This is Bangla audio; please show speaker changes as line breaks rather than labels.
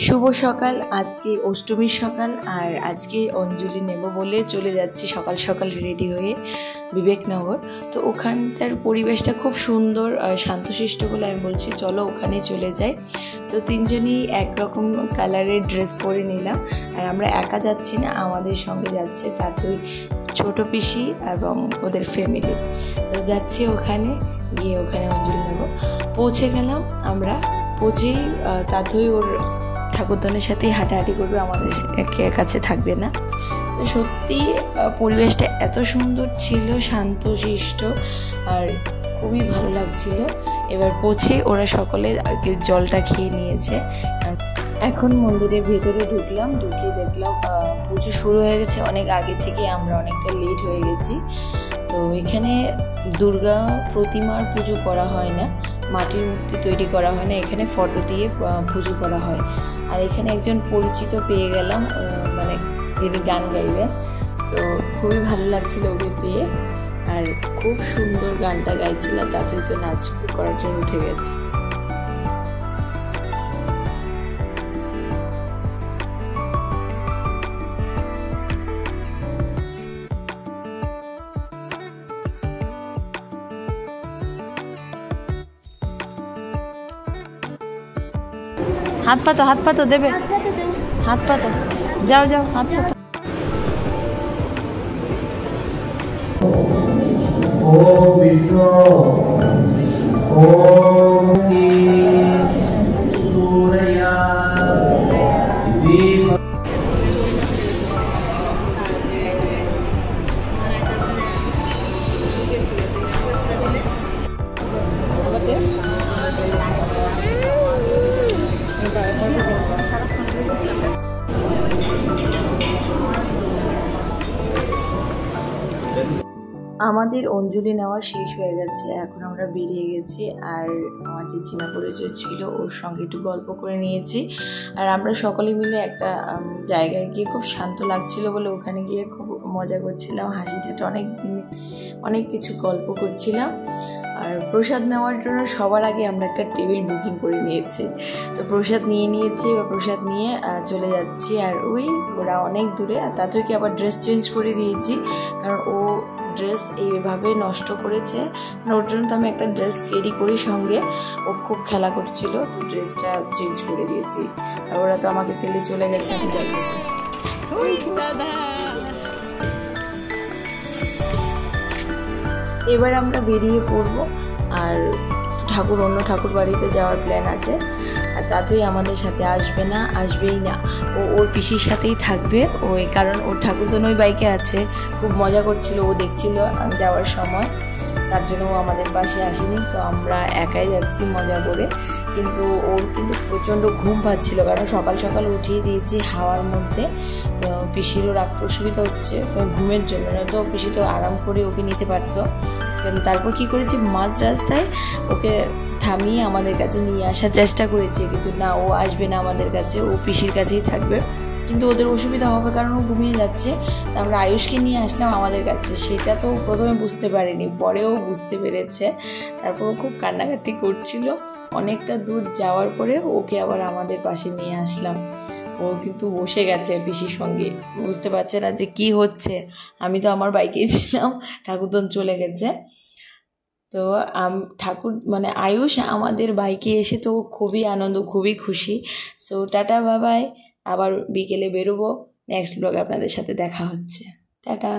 শুভ সকাল। আজকে অষ্টমীর সকাল আর আজকে অঞ্জলি নেব বলে চলে যাচ্ছি সকাল সকাল রেডি হয়ে বিবেকনগর। তো ওখানটার পরিবেশটা খুব সুন্দর আর শান্তশিষ্ট বলে আমি বলছি চলো ওখানে চলে যাই। তো তিনজনই একরকম কালারের ড্রেস পরে নিলাম। আর আমরা একা যাচ্ছি না, আমাদের সঙ্গে যাচ্ছে তাতুই, ছোট পিসি এবং ওদের ফ্যামিলি। তো যাচ্ছি ওখানে, গিয়ে ওখানে অঞ্জলি নেব। পৌঁছে গেলাম আমরা। পৌঁছেই তাতুই ওর ঠাকুরদানের সাথেই হাঁটাহাঁটি করবে, আমাদের কাছে থাকবে না। তো সত্যি পরিবেশটা এত সুন্দর ছিল, শান্তশিষ্ট আর খুবই ভালো লাগছিল। এবার পৌঁছে ওরা সকলে জলটা খেয়ে নিয়েছে। এখন মন্দিরের ভেতরে ঢুকলাম, ঢুকে দেখলাম পুজো শুরু হয়ে গেছে অনেক আগে থেকে, আমরা অনেকটা লেট হয়ে গেছি। তো এখানে দুর্গা প্রতিমার পুজো করা হয় না, মাটির মূর্তি তৈরি করা হয় না, এখানে ফটো দিয়ে পুজো করা হয়। আর এখানে একজন পরিচিত পেয়ে গেলাম, মানে যিনি গান গাইবেন। তো খুবই ভালো লাগছিল ওকে পেয়ে, আর খুব সুন্দর গানটা গাইছিল। তাতেই তো নাচ করার জন্য উঠে গেছে। হাত পাতো দেবে, হাত পাতো, যাও যাও হাত পাতো। ও বিষ্ণু ও সূর্যা আমাদের অঞ্জলি নেওয়া শেষ হয়ে গেছে, এখন আমরা বেরিয়ে গেছি। আর আমার যে চেনা পরিচয় ছিল ওর সঙ্গে একটু গল্প করে নিয়েছি। আর আমরা সকলে মিলে একটা জায়গায় গিয়ে খুব শান্ত লাগছিল বলে ওখানে গিয়ে খুব মজা করছিলাম, হাসি ঠাট্টা, অনেক কিছু গল্প করছিলাম। আর প্রসাদ নেওয়ার জন্য সবার আগে আমরা একটা টেবিল বুকিং করে নিয়েছি। তো প্রসাদ নিয়েছি বা প্রসাদ নিয়ে চলে যাচ্ছি। আর ওরা অনেক দূরে। আর তাদেরকে আবার ড্রেস চেঞ্জ করে দিয়েছি, কারণ ও ড্রেস এইভাবে নষ্ট করেছে। মানে ওর জন্য তো আমি একটা ড্রেস ক্যারি করি সঙ্গে, ও খুব খেলা করছিল, তো ড্রেসটা চেঞ্জ করে দিয়েছি। আর ওরা তো আমাকে ফেলে চলে গেছে, আমি যাচ্ছি। এবার আমরা বেরিয়ে পড়বো। আর অন্য ঠাকুর বাড়িতে যাওয়ার প্ল্যান আছে। আর তাতেই আমাদের সাথে আসবেই না, ওর পিসির সাথেই থাকবে। কারণ ওর ঠাকুরদান ওই বাইকে আছে, খুব মজা করছিল, ও দেখছিল যাওয়ার সময়, তার জন্য ও আমাদের পাশে আসেনি। তো আমরা একাই যাচ্ছি মজা করে। কিন্তু ওর কিন্তু প্রচণ্ড ঘুম পাচ্ছিল, কারণ সকাল সকাল উঠিয়ে দিয়েছি হাওয়ার মধ্যে। পিসিরও রাখতে অসুবিধা হচ্ছে ঘুমের জন্য, তো পিসি তো আরাম করে ওকে নিতে পারতো। তারপর কি করেছি, মাঝ রাস্তায় ওকে থামিয়ে আমাদের কাছে নিয়ে আসার চেষ্টা করেছি, কিন্তু না, ও আসবে না আমাদের কাছে, ও পিসির কাছেই থাকবে। কিন্তু ওদের অসুবিধা হবে কারণ ও ঘুমিয়ে যাচ্ছে। তো আমরা আয়ুষকে নিয়ে আসলাম আমাদের কাছে। সেটা তো প্রথমে বুঝতে পারিনি, পরেও বুঝতে পেরেছে। তারপর ও খুব কান্নাকাটি করছিল। অনেকটা দূর যাওয়ার পরে ওকে আবার আমাদের পাশে নিয়ে আসলাম। ও কিন্তু বসে গেছে পিসির সঙ্গে, বুঝতে পারছে না যে কি হচ্ছে। আমি তো আমার বাইকেই ছিলাম, ঠাকুরদান চলে গেছে। তো আয়ুষ আমাদের বাইকে এসে তো খুবই আনন্দ, খুবই খুশি। সো টাটা, বাবাই। আবার বিকেলে বেরোবো, নেক্সট ব্লগে আপনাদের সাথে দেখা হচ্ছে। টাটা।